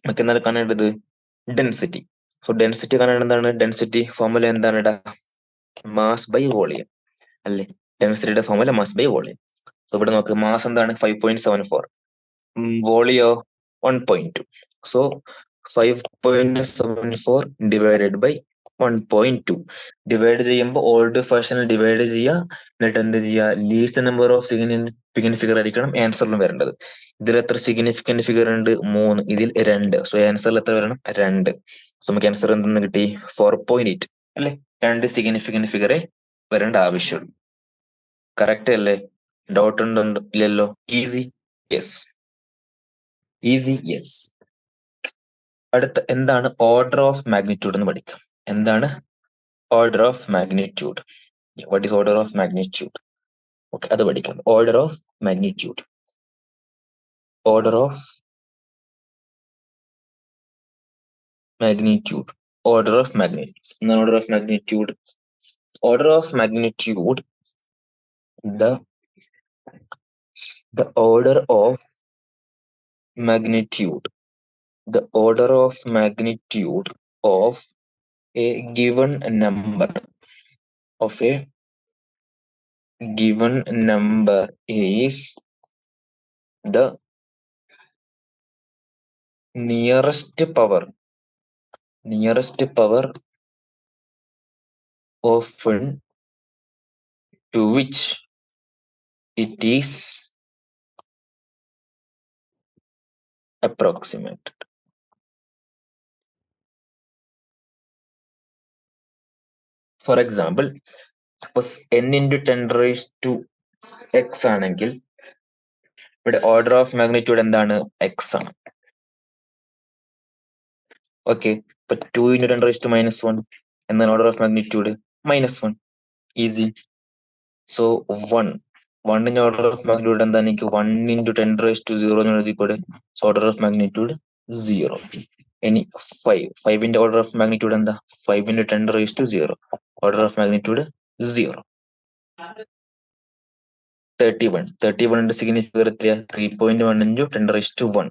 നമുക്ക് എന്താണ് കാണേണ്ടത്? Density. So density കാണേണ്ടത് എന്താണ്? Density formula എന്താണ്? Mass by volume അല്ലേ? ഡെൻസിറ്റിയുടെ formula mass by volume. So ഇവിടെ നോക്ക്, മാസ് എന്താണ്? 5.74, വോളിയോ 1.2. So 5.74 divided by 1.2. ഡിവൈഡ് ചെയ്യുമ്പോൾ ഓൾഡ് ഫാഷനിൽ ഡിവൈഡ് ചെയ്യുക, എന്നിട്ട് എന്ത് ചെയ്യുക, least number of significant figure ആയിരിക്കണം ആൻസറിലും വരേണ്ടത്. ഇതിൽ എത്ര സിഗ്നിഫിക്കന്റ് ഫിഗർ ഉണ്ട്? 3. ഇതിൽ 2. സോ ആൻസറിൽ എത്ര വരണം? 2. സോ നമുക്ക് ആൻസർ എന്തെന്ന് കിട്ടി? 4.8 അല്ലെ? 2 സിഗ്നിഫിക്കന്റ് ഫിഗറെ വരേണ്ട ആവശ്യമുള്ളൂ. കറക്റ്റ് അല്ലേ? ഡൗട്ട് ഉണ്ടോ? ഇല്ലല്ലോ? ഈസി. Yes, easy. യെസ്. അടുത്ത എന്താണ് ഓർഡർ ഓഫ് മാഗ്നിറ്റ്യൂഡ് എന്ന് പഠിക്കാം. എന്താണ് order of magnitude? What is order of magnitude? Okay, അത് പഠിക്കാം. Order of magnitude. Order of magnitude. Order of magnitude. എന്താണ് order of magnitude? Order of magnitude, the order of magnitude, the order of magnitude of a given number, of a given number is the nearest power often to which it is approximated. For example, suppose n into 10 raised to x ആണെങ്കിൽ ഇവിടെ order of magnitude എന്താണ്? x ആണ്. Okay, ഇപ്പൊ 2 into 10 raised to -1 എന്താണ് order of magnitude? -1. Easy. So 1ന്റെ order of magnitude എന്താണ്? എനിക്ക് 1 into 10 raised to 0 എന്ന് എഴുതിക്കൂടെ? So order of magnitude 0. ഇനി 5ന്റെ ഓർഡർ ഓഫ് മാഗ്നിറ്റ്യൂഡ് എന്താ? 5 into 10 raised to 0. Order of magnitude 0. 31ന്റെ സിഗ്നിഫിക്കന്റ് ഫിഗർ എത്രയാ? 3.1 into 10 raised to 1.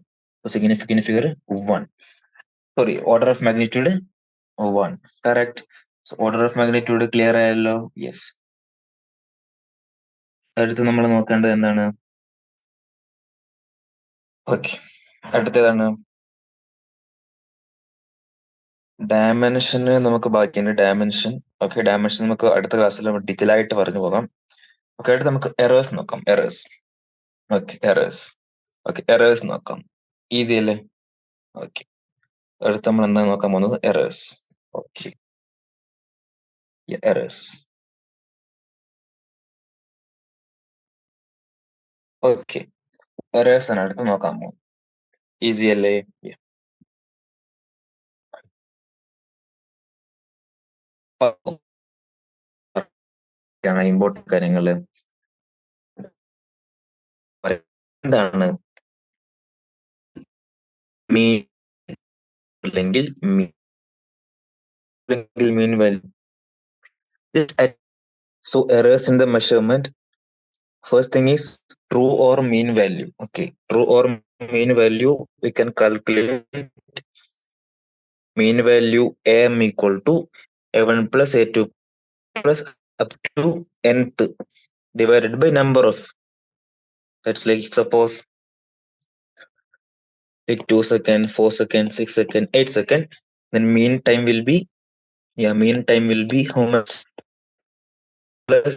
Significant figure 1. Sorry, order of magnitude 1. Correct. Order of magnitude clear ആയല്ലോ? Yes. അടുത്ത് നമ്മൾ നോക്കേണ്ടത് എന്താണ്? ഓക്കെ, അടുത്തതാണ് ഡയമെൻഷന്. നമുക്ക് ബാക്കിയുണ്ട് ഡയമെൻഷൻ. ഓക്കെ, ഡയമെൻഷൻ നമുക്ക് അടുത്ത ക്ലാസ്സിൽ ഡീറ്റെയിൽ ആയിട്ട് പറഞ്ഞു പോകാം. ഓക്കെ, അടുത്ത് നമുക്ക് എറേഴ്സ് നോക്കാം. Errors. Okay, errors. Okay, errors നോക്കാം. ഈസി അല്ലേ? ഓക്കെ, അടുത്ത് നമ്മൾ എന്താ നോക്കാൻ പോകുന്നത്? Errors. Okay, errors. Okay, errors ആണ് അടുത്ത് നോക്കാൻ പോകും. ഈസി അല്ലേ? ഇമ്പോർട്ടന്റ് കാര്യങ്ങള് എന്താണ്? മീൻ അല്ലെങ്കിൽ mean value. So errors in the measurement. First thing is true or mean value. Okay, true or mean value, we can calculate mean value m equal to a1 plus a2 plus up to nth divided by number of. That's like suppose like 2 second, 4 second, 6 second, 8 second. Then mean time will be how much? Plus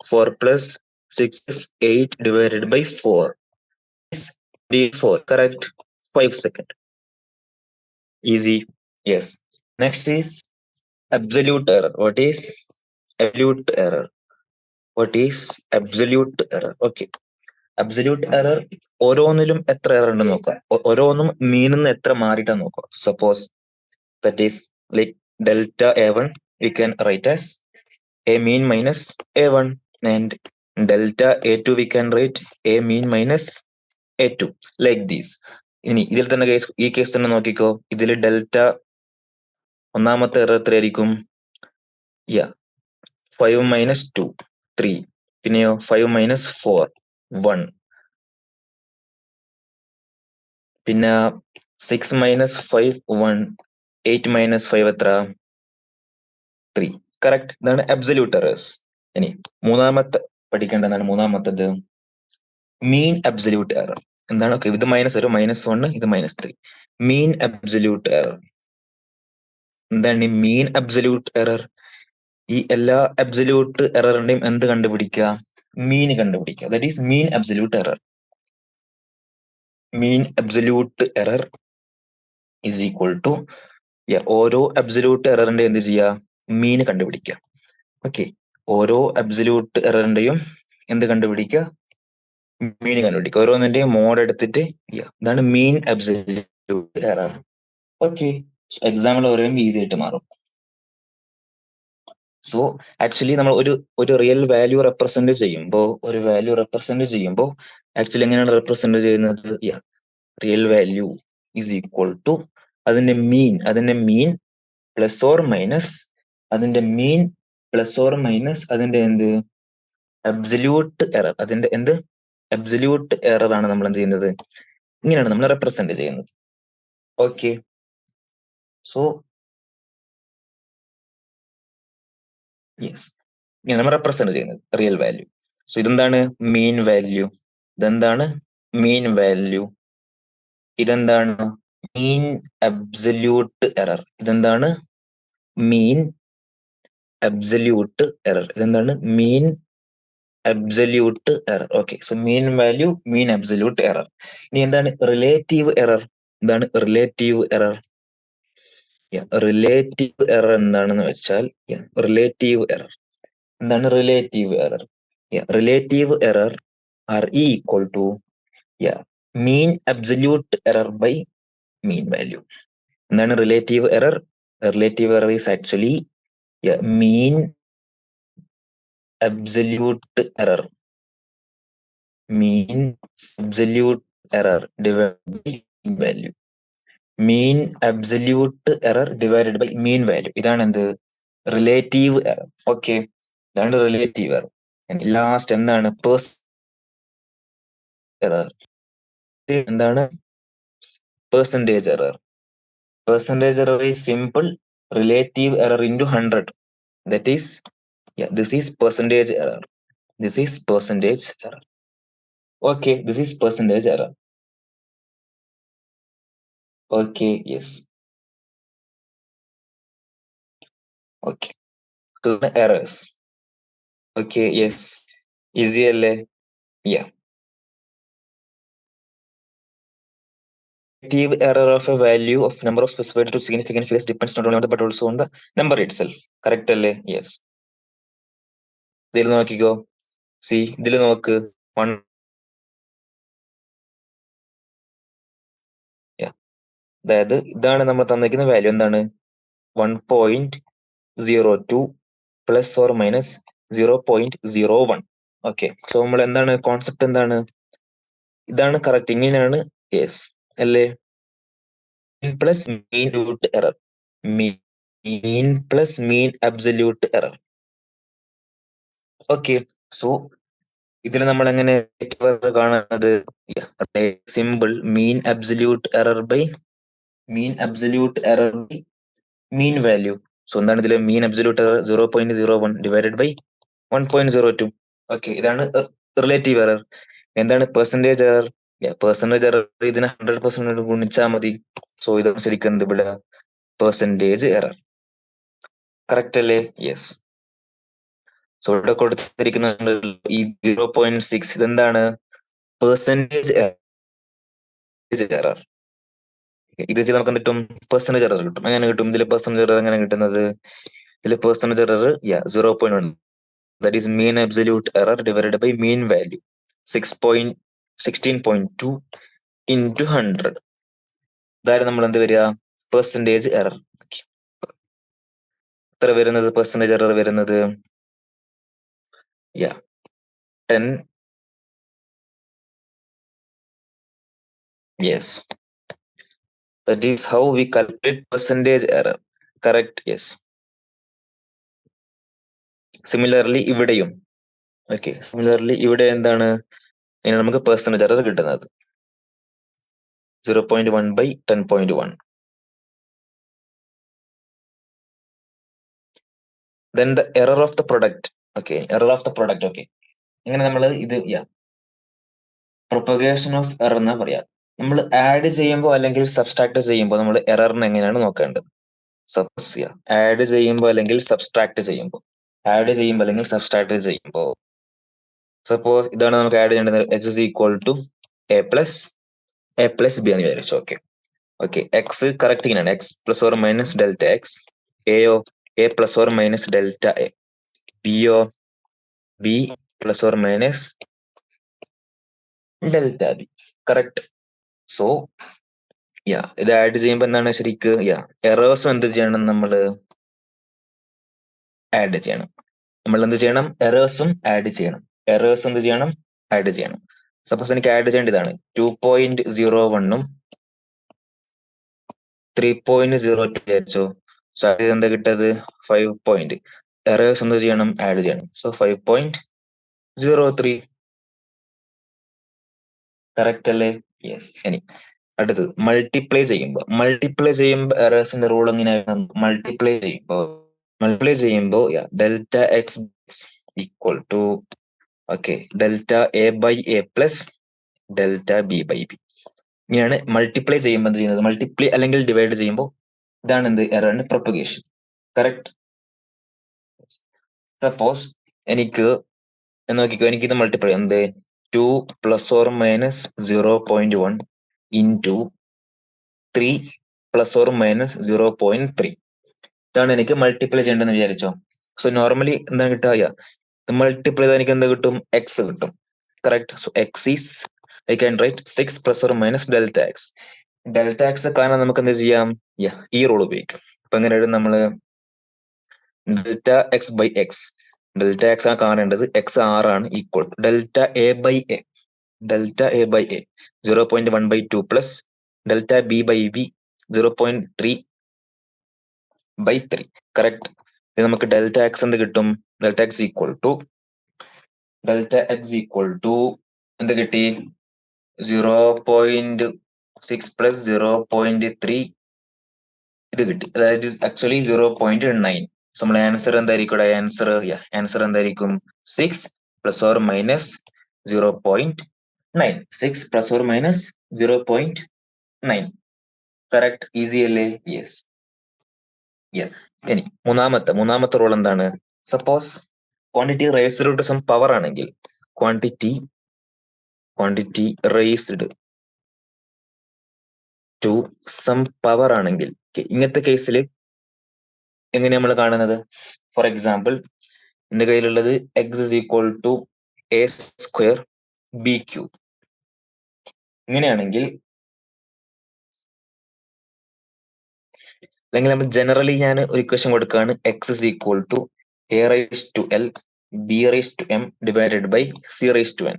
4 plus 6 is 8 divided by 4 is d4. Correct. 5 second. Easy. Yes. Next is absolute error. What is absolute error? What is absolute error? Okay. Absolute error ഓരോന്നിലും എത്ര error ഉണ്ടെന്ന് നോക്കാം. ഓരോന്നും മീനിന്ന് എത്ര മാറിയിട്ടാന്ന് നോക്കാം. Suppose that is like delta a1 we can write as a mean minus a1 and delta a2 we can write a mean minus a2 like this. ഇനി ഇതിൽ തന്നെ ഈ കേസ് തന്നെ നോക്കിക്കോ. ഇതിൽ ഡെൽറ്റ ഒന്നാമത്തെ എറർ എത്രയായിരിക്കും? 5 minus 2 3. പിന്നെയോ 5 minus 4 1. പിന്നെ 6 minus 5 1. 8 minus 5 എത്ര? 3. കറക്റ്റ്. ഇതാണ് അബ്സല്യൂട്ട് എറേഴ്സ്. ഇനി മൂന്നാമത്തെ പഠിക്കേണ്ടതാണ്. മൂന്നാമത്തത് മീൻ അബ്സല്യൂട്ട് എറർ. എന്താണ്? ഓക്കെ, ഇത് -1 -1, ഇത് -3. മീൻ അബ്സല്യൂട്ട് എറർ. എന്താണ് ഈ മീൻ അബ്സല്യൂട്ട് എറർ? ഈ എല്ലാ അബ്സല്യൂട്ട് എററിന്റെയും എന്ത് കണ്ടുപിടിക്കുക? മീൻ കണ്ടുപിടിക്കുക. That is mean absolute error. Mean absolute error is equal to ഓരോ അബ്സല്യൂട്ട് എററിന്റെ എന്ത് ചെയ്യുക? മീൻ കണ്ടുപിടിക്കുക. ഓക്കെ, ഓരോ അബ്സല്യൂട്ട് എററിന്റെയും എന്ത് കണ്ടുപിടിക്കുക? മീൻ കണ്ടുപിടിക്കുക. ഓരോന്നിന്റെയും മോഡ് എടുത്തിട്ട് ഇതാണ് mean absolute error. Okay, example പറയുമ്പോൾ ഈസി ആയിട്ട് മാറും. സോ ആക്ച്വലി നമ്മൾ ഒരു റിയൽ വാല്യൂ റെപ്രസെന്റ് ചെയ്യുമ്പോൾ ആക്ച്വലി എങ്ങനെയാണ് റെപ്രസെന്റ് ചെയ്യുന്നത്? Real value is equal to അതിന്റെ മീൻ പ്ലസ് ഓർ മൈനസ് അതിന്റെ എന്ത്? Absolute error. അതിന്റെ എന്ത്? അബ്സല്യൂട്ട് എറർ ആണ് നമ്മൾ എന്ത് ചെയ്യുന്നത്? ഇങ്ങനെയാണ് നമ്മൾ റെപ്രസെന്റ് ചെയ്യുന്നത്. ഓക്കെ, സോ യെസ്, ഇങ്ങനെ നമ്മൾ റെപ്രസെന്റ് ചെയ്യുന്നത് റിയൽ വാല്യൂ. സോ ഇതെന്താണ്? Mean value. ഇതെന്താണ്? Mean value. ഇതെന്താണ്? Mean absolute error. ഇതെന്താണ്? Mean absolute error. ഇതെന്താണ്? Mean absolute error. Okay, so mean value, mean absolute error. ഇനി എന്താണ് റിലേറ്റീവ് എറർ? എന്താണ് റിലേറ്റീവ് എറർ? റിലേറ്റീവ് എറർ എന്താണെന്ന് വെച്ചാൽ റിലേറ്റീവ് എറർ എന്താണ്? Relative error relative error are equal to mean absolute error by mean value. എന്താണ് relative error? Relative error is actually mean absolute error divide by mean value. Mean absolute error divided by mean value. ഇതാണ് എന്ത്? Relative error. Okay, ഇതാണ് relative error. Last എന്താണ്? Error. എന്താണ് percentage error? Percentage error is simple relative error into 100. That is, this is percentage error. This is percentage error. Okay, this is percentage error. Okay, yes. Okay. So the errors. Okay, yes. Easy അല്ലേ? Yeah. Relative error of a value of number of specified to significant figures depends not only on the but also on the number itself. Correct അല്ലേ? Yes. ഇതിൽ നോക്കിക്കോ. See, ഇതിൽ നോക്ക്. 1. അതായത് ഇതാണ് നമ്മൾ തന്നിരിക്കുന്ന വാല്യൂ. എന്താണ്? 1.02 plus or minus 0.01. Okay, so നമ്മൾ എന്താണ് കോൺസെപ്റ്റ്? എന്താണ്? ഇതാണ് കറക്റ്റ്. ഇങ്ങനെയാണ്. യെസ് അല്ലേ? Mean plus mean root error. Mean plus mean absolute error. Okay, so ഇതിൽ നമ്മൾ എങ്ങനെ കാണുന്നത്? Simple mean absolute error by mean value. So എന്താണ് ഇതിലെ mean absolute error? 0.01 divided by 1.02. Okay, ഇതാണ് റിലേറ്റീവ് എറർ. എന്താണ് പെർസെന്റേജ് എറർ? പെർസെന്റേജ് എറർ ഇതിനെ 100% ഗുണിച്ചാൽ മതി. സോ ഇത് ശരിക്കും എന്ത് ഇവിടെ? Percentage error. കറക്റ്റ് അല്ലേ? യെസ്. സോ ഇവിടെ കൊടുത്തിരിക്കുന്ന ഈ 0.6 ഇതെന്താണ്? Percentage error. ഇത് വെച്ച് നമുക്ക് എന്ത് കിട്ടും? പെർസെന്റേജ് എറർ കിട്ടും. എങ്ങനെ കിട്ടും? ഇതിൽ പെർസെന്റേജ് എറർ എങ്ങനെ കിട്ടുന്നത്? ഇതിൽ percentage error 0.1. That is mean absolute error divided by mean value. 16.2 into 100. ഇതായിരുന്നു നമ്മൾ എന്ത് വരിക? Percentage error. എത്ര വരുന്നത് പെർസെന്റേജ് എറർ വരുന്നത്? 10. Yes. That is how we calculate percentage error. Correct? Yes. Similarly ഇവിടെയും. ഓക്കെ, സിമിലർലി ഇവിടെ എന്താണ്? ഇനി നമുക്ക് പെർസെന്റേജ് എറർ കിട്ടുന്നത് 0.1 by 10.1. Then the error of the product. Okay, error of the product. Okay, ഇങ്ങനെ നമ്മൾ ഇത് പ്രൊപ്പഗേഷൻ ഓഫ് എറർ എന്നാ പറയാ. നമ്മൾ ആഡ് ചെയ്യുമ്പോൾ അല്ലെങ്കിൽ സബ്സ്ട്രാക്ട് ചെയ്യുമ്പോൾ നമ്മൾ എററിനെ എങ്ങനെയാണ് നോക്കേണ്ടത്? സപ്പോസ് ആഡ് ചെയ്യുമ്പോൾ അല്ലെങ്കിൽ സബ്സ്ട്രാക്ട് ചെയ്യുമ്പോൾ സപ്പോസ് ഇതാണ് നമുക്ക് ആഡ് ചെയ്യേണ്ടത്. X is equal to a plus b എന്ന് വിചാരിച്ചു. ഓക്കെ എക്സ് കറക്റ്റ് ഇങ്ങനെയാണ്. X plus or minus delta x. എയോ a plus or minus delta a. ബിയോ b plus or minus delta b. Correct. So ഇത് add ചെയ്യുമ്പോൾ എന്താണ് ശരിക്ക് errors എന്ത് ചെയ്യണം, നമ്മൾ ആഡ് ചെയ്യണം. നമ്മൾ എന്ത് ചെയ്യണം, എറേഴ്സും ആഡ് ചെയ്യണം. സപ്പോസ് എനിക്ക് ആഡ് ചെയ്യേണ്ടതാണ് 2.01 3.02 വിചാരിച്ചോ. സോ അത് എന്താ കിട്ടത് 5 പോയിന്റ്. എറേഴ്സ് എന്ത് ചെയ്യണം, ആഡ് ചെയ്യണം. സോ 5.03. കറക്റ്റ് അല്ലേ? യെസ്. ഇനി അടുത്തത് മൾട്ടിപ്ലൈ ചെയ്യുമ്പോൾ എറേഴ്സിന്റെ റൂൾ എങ്ങനെയാണ്? മൾട്ടിപ്ലൈ ചെയ്യുമ്പോൾ delta X equal to delta A by A plus delta B by B. ഇങ്ങനെയാണ് മൾട്ടിപ്ലൈ ചെയ്യുമ്പോൾ ചെയ്യുന്നത്. മൾട്ടിപ്ലൈ അല്ലെങ്കിൽ ഡിവൈഡ് ചെയ്യുമ്പോൾ ഇതാണ് എന്ത് എററിന്റെ പ്രൊപ്പഗേഷൻ. കറക്റ്റ്. സപ്പോസ് എനിക്ക് നോക്കിക്കോ, എനിക്കിത് മൾട്ടിപ്ലൈ എന്ത് 2 plus or minus 0.1 into 3 plus or minus 0.3. ഇതാണ് എനിക്ക് മൾട്ടിപ്ലൈ ചെയ്യേണ്ടതെന്ന് വിചാരിച്ചോ. സോ നോർമലി എന്താ കിട്ടുക, മൾട്ടിപ്ലൈ ചെയ്താൽ എനിക്ക് എന്താ കിട്ടും, എക്സ് കിട്ടും. Correct. So X is I can write 6 plus or minus delta X. Delta X കാണാൻ നമുക്ക് എന്ത് ചെയ്യാം, ഈ റൂൾ ഉപയോഗിക്കാം. അപ്പൊ എങ്ങനെ എഴുതും നമ്മള്, delta X by X. Delta X ആണ് കാണേണ്ടത്, എക്സ് ആണ് equal delta A by A. 0.1/2 plus delta B by B 0.3/3. Correct. ഇത് നമുക്ക് ഡെൽറ്റ എക്സ് എന്ത് കിട്ടും, ഡെൽറ്റ എക്സ് ഈക്വൽ ടു എന്ത് കിട്ടി, 0.6 പ്ലസ് 0.3 ഇത് കിട്ടി. അതായത് ആക്ച്വലി 0.9. സോ നമ്മുടെ ആൻസർ എന്തായിരിക്കും, ആൻസർ എന്തായിരിക്കും 6 plus or minus 0.9. 6 plus or minus 0.9. Correct. Easy അല്ലേ? യെസ്. ഇനി മൂന്നാമത്തെ റൂൾ എന്താണ്, suppose quantity raised to some power ആണെങ്കിൽ, quantity raised to some power ആണെങ്കിൽ ഇങ്ങനത്തെ കേസിൽ എങ്ങനെ നമ്മൾ കാണുന്നത്, ഫോർ എക്സാമ്പിൾ എന്റെ കയ്യിലുള്ളത് X is equal to A square B cube. ഇങ്ങനെയാണെങ്കിൽ അല്ലെങ്കിൽ നമ്മൾ ജനറലി ഞാൻ ഒരു ഇക്വേഷൻ കൊടുക്കുകയാണ്, X is equal to A raise to L B raise to M divided by C raise to N.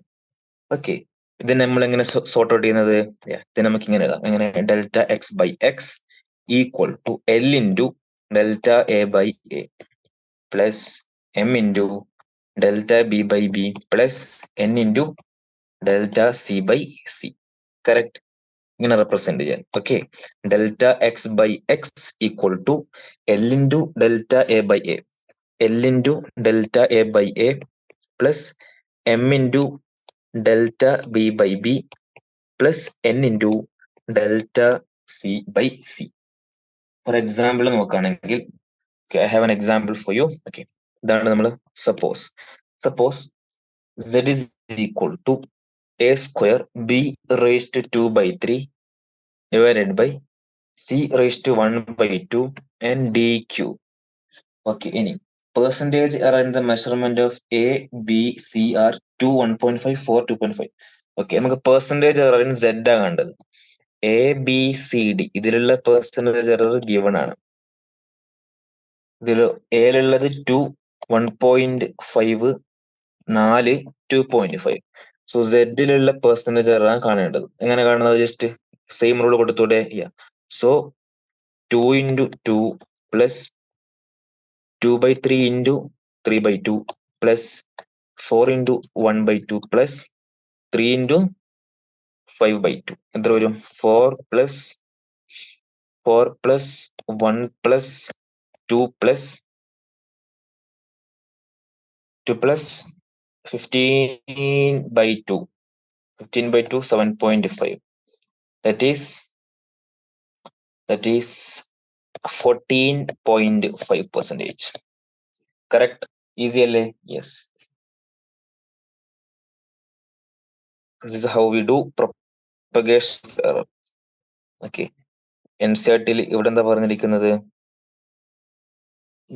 Okay, ഇത് നമ്മൾ എങ്ങനെ സോർട്ട് ഔട്ട് ചെയ്യുന്നത്, ഇത് നമുക്ക് ഇങ്ങനെ എഴുതാം. എങ്ങനെ, delta X by X equal to L into delta A by A plus M into delta B by B plus N into delta C by C. Correct. ഇങ്ങനെ റെപ്രസെന്റ് ചെയ്യാൻ. Okay, delta X by X equal to L into delta A by A, delta A by A plus M into delta B by B plus N into delta C by C. For example നോക്കുകയാണെങ്കിൽ, I have an example for you. Okay, ഇതാണ് നമ്മൾ suppose z is equal to a square b raised to 2/3 divided by c raised to 1/2 and d cube. Okay, any percentage error in the measurement of a, b, c are 2, 1.5, 4, 2.5. Okay, നമുക്ക് percentage എററിന് z ആണ് കണ്ടത്. A B C D ഇതിലുള്ള percentage error given ആണ്. ഇതിൽ എയിലുള്ളത് 2, 1.5, 4, 2.5. So സെഡിലുള്ള percentage error ആണ് കാണേണ്ടത്. എങ്ങനെ കാണുന്നത്, ജസ്റ്റ് സെയിം റൂൾ കൊടുത്തൂടെ. So 2 into 2 plus 2/3 into 3/2 plus 4 into 1/2 plus 3 into 5/2. എത്ര വരും, 4 plus 1 plus 2 plus 15/2. 15/2 7.5. That is 14.5%. Correct? Easy അല്ലേ? Yes. This is how we do propagation of error. Okay. NCERT-ൽ ഇവിടെ എന്താ പറഞ്ഞിരിക്കുന്നത്?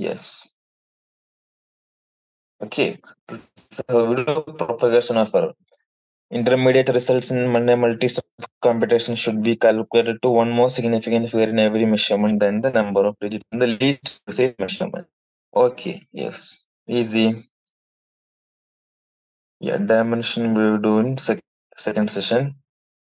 Yes. Okay. This is how we do propagation of error. Intermediate results in multi-step computation should be calculated to one more significant figure in every measurement than the number of digits in the least precise measurement. Okay, yes. Easy. Yeah, dimension we will do in second session.